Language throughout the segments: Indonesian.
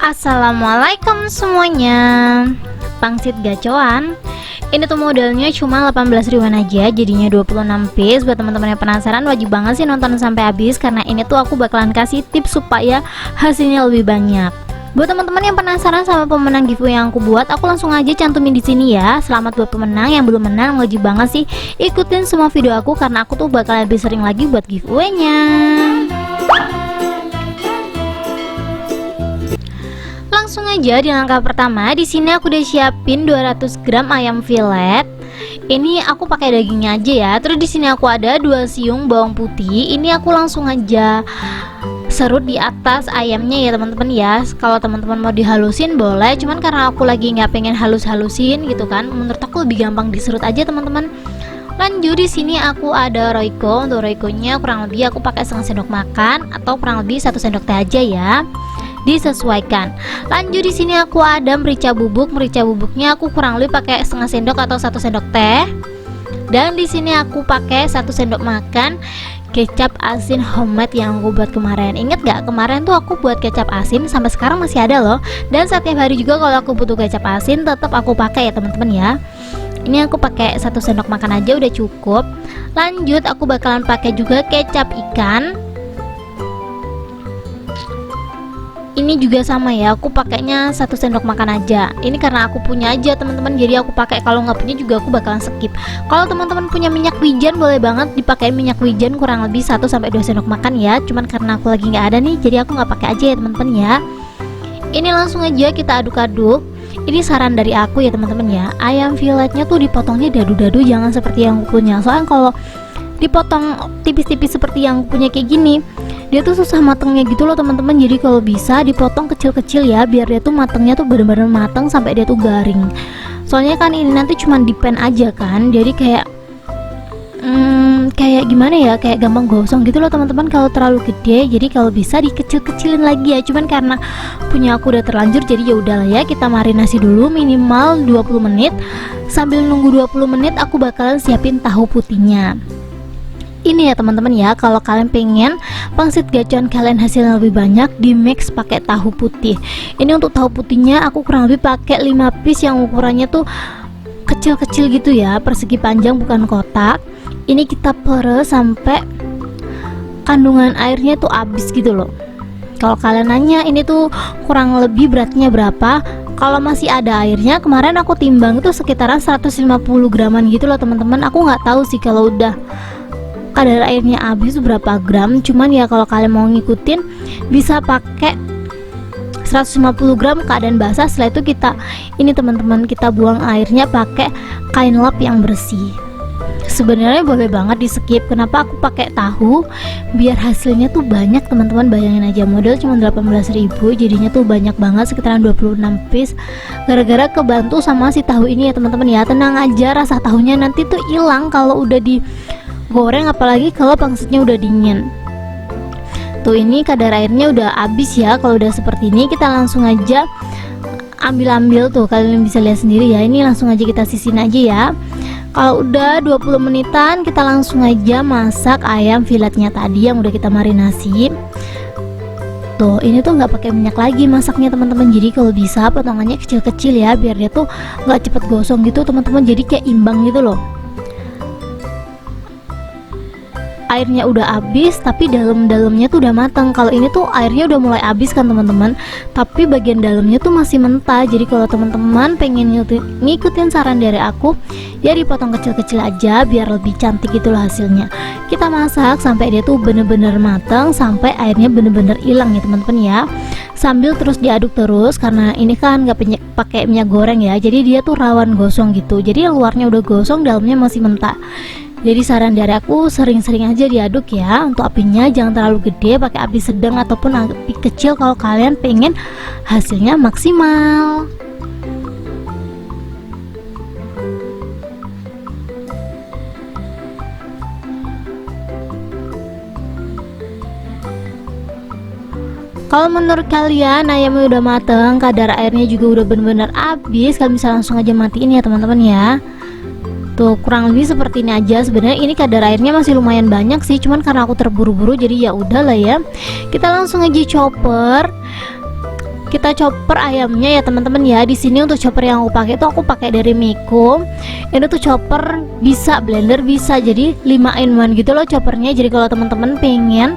Assalamualaikum semuanya. Pangsit gacoan. Ini tuh modelnya cuma 18 ribuan aja, jadinya 26 piece. Buat teman-teman yang penasaran wajib banget sih nonton sampai habis, karena ini tuh aku bakalan kasih tips supaya hasilnya lebih banyak. Buat teman-teman yang penasaran sama pemenang giveaway yang aku buat, aku langsung aja cantumin di sini ya. Selamat buat pemenang, yang belum menang wajib banget sih ikutin semua video aku, karena aku tuh bakal lebih sering lagi buat giveaway-nya. Langsung aja di langkah pertama, di sini aku udah siapin 200 gram ayam filet. Ini aku pakai dagingnya aja ya. Terus di sini aku ada 2 siung bawang putih. Ini aku langsung aja serut di atas ayamnya ya teman-teman ya. Kalau teman-teman mau dihalusin boleh, cuman karena aku lagi nggak pengen halus-halusin gitu kan, menurut aku lebih gampang diserut aja teman-teman. Lanjut di sini aku ada royco. Untuk royconya kurang lebih aku pakai setengah sendok makan atau kurang lebih 1 sendok teh aja ya. Disesuaikan. Lanjut di sini aku ada merica bubuk. Merica bubuknya aku kurang lebih pakai setengah sendok atau 1 sendok teh. Dan di sini aku pakai 1 sendok makan kecap asin homemade yang aku buat kemarin. Ingat gak, kemarin tuh aku buat kecap asin, sampai sekarang masih ada loh. Dan setiap hari juga kalau aku butuh kecap asin tetap aku pakai ya teman-teman ya. Ini aku pakai 1 sendok makan aja udah cukup. Lanjut aku bakalan pakai juga kecap ikan. Ini juga sama ya, aku pakainya 1 sendok makan aja. Ini karena aku punya aja teman-teman, jadi aku pakai. Kalau nggak punya juga aku bakalan skip. Kalau teman-teman punya minyak wijen boleh banget dipakai minyak wijen kurang lebih 1-2 sendok makan ya. Cuman karena aku lagi nggak ada nih, jadi aku nggak pakai aja ya teman-teman ya. Ini langsung aja kita aduk-aduk. Ini saran dari aku ya teman-teman ya. Ayam filetnya tuh dipotongnya dadu-dadu, jangan seperti yang aku punya. Soalnya kalau dipotong tipis-tipis seperti yang aku punya kayak gini, dia tuh susah matengnya gitu loh teman-teman. Jadi kalau bisa dipotong kecil-kecil ya, biar dia tuh matengnya tuh bener-bener mateng sampai dia tuh garing. Soalnya kan ini nanti cuman dipen aja kan, jadi kayak kayak gimana ya, kayak gampang gosong gitu loh teman-teman kalau terlalu gede. Jadi kalau bisa dikecil-kecilin lagi ya. Cuman karena punya aku udah terlanjur, jadi ya udahlah ya, kita marinasi dulu minimal 20 menit. Sambil nunggu 20 menit aku bakalan siapin tahu putihnya. Ini ya teman-teman ya, kalau kalian pengen pangsit gacoan kalian hasilnya lebih banyak, di mix pakai tahu putih. Ini untuk tahu putihnya aku kurang lebih pakai 5 piece yang ukurannya tuh kecil-kecil gitu ya, persegi panjang bukan kotak. Ini kita peres sampai kandungan airnya tuh habis gitu loh. Kalau kalian nanya ini tuh kurang lebih beratnya berapa, kalau masih ada airnya, kemarin aku timbang itu sekitaran 150 graman gitu loh teman-teman. Aku nggak tahu sih kalau udah kadar airnya habis berapa gram, cuman ya kalau kalian mau ngikutin bisa pakai 150 gram keadaan basah. Setelah itu kita ini teman-teman, kita buang airnya pakai kain lap yang bersih. Sebenarnya boleh banget di skip. Kenapa aku pakai tahu? Biar hasilnya tuh banyak teman-teman. Bayangin aja, modal cuma 18.000, jadinya tuh banyak banget, sekitaran 26 piece. Gara-gara kebantu sama si tahu ini ya teman-teman ya. Tenang aja, rasa tahunya nanti tuh hilang kalau udah di goreng, apalagi kalau pangsitnya udah dingin. Tuh ini kadar airnya udah habis ya. Kalau udah seperti ini kita langsung aja ambil tuh, kalian bisa lihat sendiri ya. Ini langsung aja kita sisin aja ya. Kalau udah 20 menitan kita langsung aja masak ayam filetnya tadi yang udah kita marinasi. Tuh ini tuh nggak pakai minyak lagi masaknya teman-teman. Jadi kalau bisa potongannya kecil-kecil ya, biar dia tuh nggak cepet gosong gitu teman-teman. Jadi kayak imbang gitu loh. Airnya udah habis tapi dalamnya tuh udah matang. Kalau ini tuh airnya udah mulai habis kan teman-teman, tapi bagian dalamnya tuh masih mentah. Jadi kalau teman-teman pengen ngikutin saran dari aku ya, dipotong kecil-kecil aja biar lebih cantik gitu loh hasilnya. Kita masak sampai dia tuh bener-bener matang, sampai airnya bener-bener hilang ya teman-teman ya. Sambil terus diaduk terus, karena ini kan nggak pakai minyak goreng ya, jadi dia tuh rawan gosong gitu. Jadi luarnya udah gosong, dalamnya masih mentah. Jadi saran dari aku sering-sering aja diaduk ya. Untuk apinya jangan terlalu gede, pakai api sedang ataupun api kecil kalau kalian pengen hasilnya maksimal. Kalau menurut kalian ayamnya udah mateng, kadar airnya juga udah bener-bener habis, kalian bisa langsung aja matiin ya teman-teman ya. Tuh kurang lebih seperti ini aja. Sebenarnya ini kadar airnya masih lumayan banyak sih, cuman karena aku terburu-buru jadi ya udahlah ya. Kita langsung aja chopper. kita chopper ayamnya ya teman-teman ya. Di sini untuk chopper yang aku pakai itu aku pakai dari Miko. Ini tuh chopper bisa blender bisa, jadi 5 in 1 gitu loh choppernya. Jadi kalau teman-teman pengen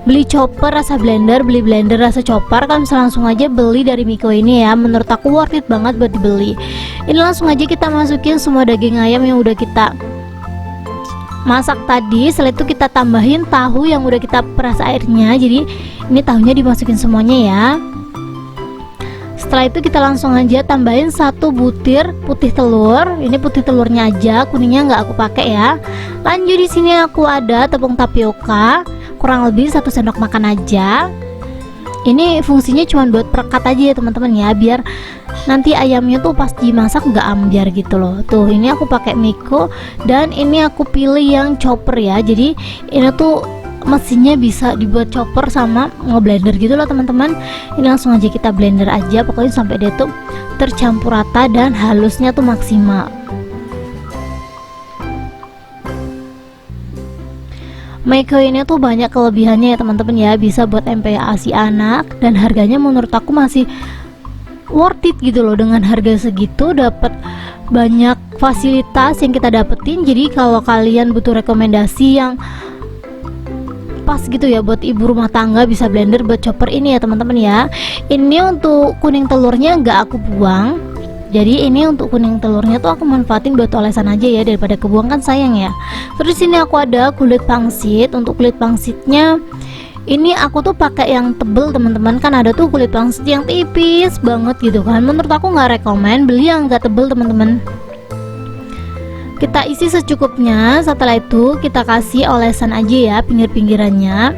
beli chopper rasa blender, beli blender rasa chopper, kan bisa langsung aja beli dari Miko ini ya. Menurut aku worth it banget buat dibeli. Ini langsung aja kita masukin semua daging ayam yang udah kita masak tadi. Setelah itu kita tambahin tahu yang udah kita peras airnya. Jadi ini tahunya dimasukin semuanya ya. Setelah itu kita langsung aja tambahin 1 butir putih telur. Ini putih telurnya aja, kuningnya nggak aku pakai ya. Lanjut di sini aku ada tepung tapioka, kurang lebih 1 sendok makan aja. Ini fungsinya cuma buat perekat aja ya teman-teman ya, biar nanti ayamnya tuh pas dimasak nggak ambyar gitu loh. Tuh ini aku pakai Miko dan ini aku pilih yang chopper ya. Jadi ini tuh mesinnya bisa dibuat chopper sama ngeblender gitu loh teman-teman. Ini langsung aja kita blender aja, pokoknya sampai dia tuh tercampur rata dan halusnya tuh maksimal. Miko ini tuh banyak kelebihannya ya teman-teman ya, bisa buat MPASI anak dan harganya menurut aku masih worth it gitu loh. Dengan harga segitu dapat banyak fasilitas yang kita dapetin. Jadi kalau kalian butuh rekomendasi yang pas gitu ya buat ibu rumah tangga, bisa blender buat chopper ini ya teman-teman ya. Ini untuk kuning telurnya nggak aku buang, jadi ini untuk kuning telurnya tuh aku manfaatin buat olesan aja ya, daripada kebuang kan sayang ya. Terus ini aku ada kulit pangsit. Untuk kulit pangsitnya ini aku tuh pakai yang tebel teman-teman, kan ada tuh kulit pangsit yang tipis banget gitu kan. Menurut aku nggak rekomen beli yang nggak tebel teman-teman. Kita isi secukupnya. Setelah itu kita kasih olesan aja ya pinggir-pinggirannya.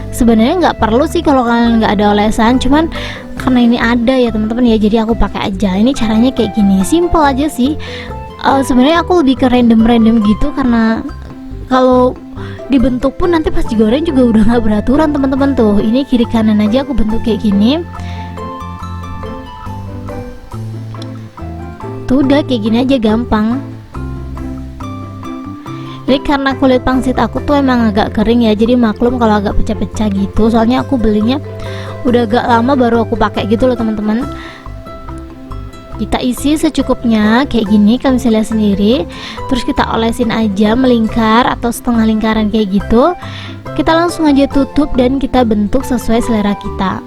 Sebenarnya nggak perlu sih kalau kalian nggak ada olesan, cuman karena ini ada ya teman-teman ya, jadi aku pakai aja. Ini caranya kayak gini, simple aja sih. Sebenarnya aku lebih ke random gitu, karena kalau dibentuk pun nanti pas digoreng juga udah nggak beraturan teman-teman. Tuh ini kiri kanan aja aku bentuk kayak gini. Tuh udah kayak gini aja, gampang. Ini karena kulit pangsit aku tuh emang agak kering ya, jadi maklum kalau agak pecah-pecah gitu. Soalnya aku belinya udah agak lama baru aku pakai gitu loh teman-teman. Kita isi secukupnya kayak gini, kalian bisa lihat sendiri. Terus kita olesin aja melingkar atau setengah lingkaran kayak gitu. Kita langsung aja tutup dan kita bentuk sesuai selera kita.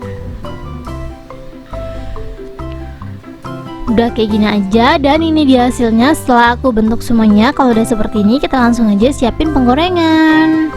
Udah kayak gini aja, dan ini dia hasilnya setelah aku bentuk semuanya. Kalau udah seperti ini kita langsung aja siapin penggorengan.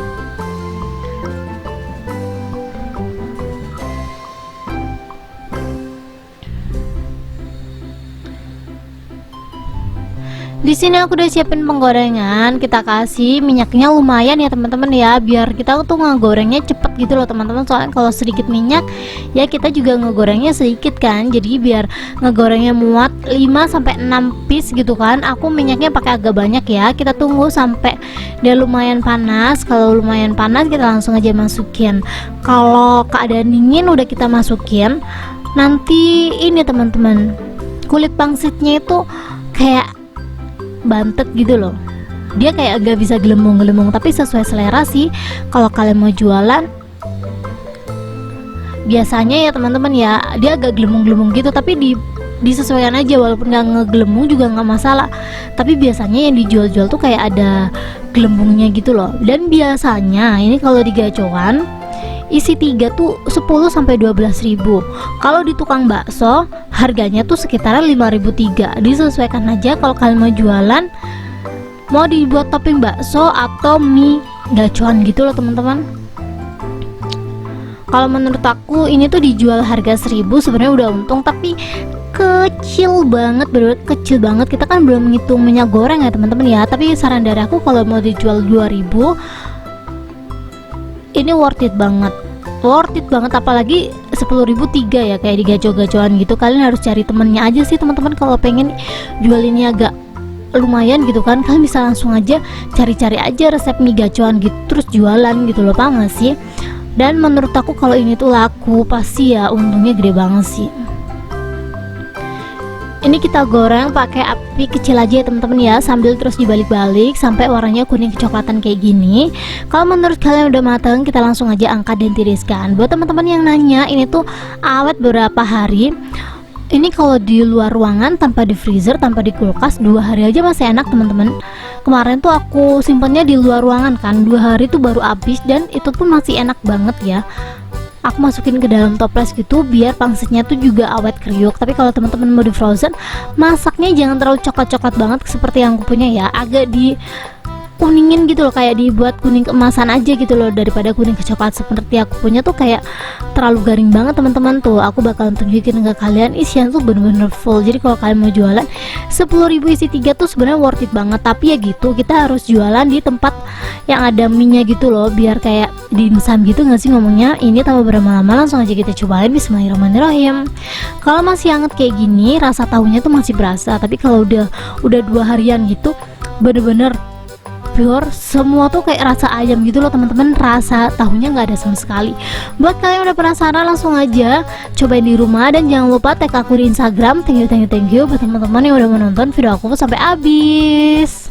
Di sini aku udah siapin penggorengan. Kita kasih minyaknya lumayan ya teman-teman ya, biar kita tuh ngegorengnya cepet gitu loh teman-teman. Soalnya kalau sedikit minyak ya kita juga ngegorengnya sedikit kan, jadi biar ngegorengnya muat 5-6 piece gitu kan. Aku minyaknya pakai agak banyak ya. Kita tunggu sampai dia lumayan panas. Kalau lumayan panas kita langsung aja masukin. Kalau keadaan dingin udah kita masukin. Nanti ini teman-teman, kulit pangsitnya itu kayak bantet gitu loh, dia kayak agak bisa gelembung-gelembung, tapi sesuai selera sih. Kalau kalian mau jualan biasanya ya teman-teman ya, dia agak gelembung-gelembung gitu, tapi disesuaikan aja, walaupun nggak ngegelembung juga nggak masalah. Tapi biasanya yang dijual-jual tuh kayak ada gelembungnya gitu loh. Dan biasanya ini kalau di gacoan isi 3 tuh 10-12 ribu. Kalau di tukang bakso harganya tuh sekitaran 5.300. Disesuaikan aja kalau kalian mau jualan, mau dibuat topping bakso atau mie gacoan gitu loh teman-teman. Kalau menurut aku ini tuh dijual harga 1.000 sebenarnya udah untung, tapi kecil banget, bener kecil banget. Kita kan belum menghitung minyak goreng ya teman-teman ya. Tapi saran dari aku kalau mau dijual 2.000 ini worth it banget, apalagi 10.000 3 ya, kayak di gaco-gacoan gitu. Kalian harus cari temennya aja sih teman-teman. Kalau pengen jualinnya agak lumayan gitu kan, kalian bisa langsung aja cari-cari aja resep mie gacoan gitu, terus jualan gitu loh, paham gak sih? Dan menurut aku kalau ini tuh laku, pasti ya untungnya gede banget sih. Ini kita goreng pakai api kecil aja ya teman-teman ya, sambil terus dibalik-balik sampai warnanya kuning kecoklatan kayak gini. Kalau menurut kalian udah matang, kita langsung aja angkat dan tiriskan. Buat teman-teman yang nanya ini tuh awet berapa hari, ini kalau di luar ruangan tanpa di freezer, tanpa di kulkas, 2 hari aja masih enak teman-teman. Kemarin tuh aku simpennya di luar ruangan kan, 2 hari tuh baru habis dan itu pun masih enak banget ya. Aku masukin ke dalam toples gitu biar pangsitnya tuh juga awet kriuk. Tapi kalau teman-teman mau di frozen, masaknya jangan terlalu coklat-coklat banget seperti yang aku punya ya, agak di kuningin gitu loh, kayak dibuat kuning keemasan aja gitu loh, daripada kuning kecoklat seperti aku punya tuh kayak terlalu garing banget teman-teman. Tuh aku bakalan tunjukin ke kalian, isian tuh bener-bener full. Jadi kalau kalian mau jualan 10.000 isi 3 tuh sebenarnya worth it banget. Tapi ya gitu, kita harus jualan di tempat yang ada minyak gitu loh, biar kayak dimsum gitu nggak sih ngomongnya. Ini tambah berlama-lama, langsung aja kita cobain. Bismillahirrahmanirrahim. Kalau masih hangat kayak gini, rasa tahunya tuh masih berasa. Tapi kalau udah 2 harian gitu, bener-bener pure, semua tuh kayak rasa ayam gitu loh teman-teman, rasa tahunya nggak ada sama sekali. Buat kalian yang udah penasaran, langsung aja cobain di rumah dan jangan lupa tag aku di Instagram. Thank you buat teman-teman yang udah menonton video aku sampai habis.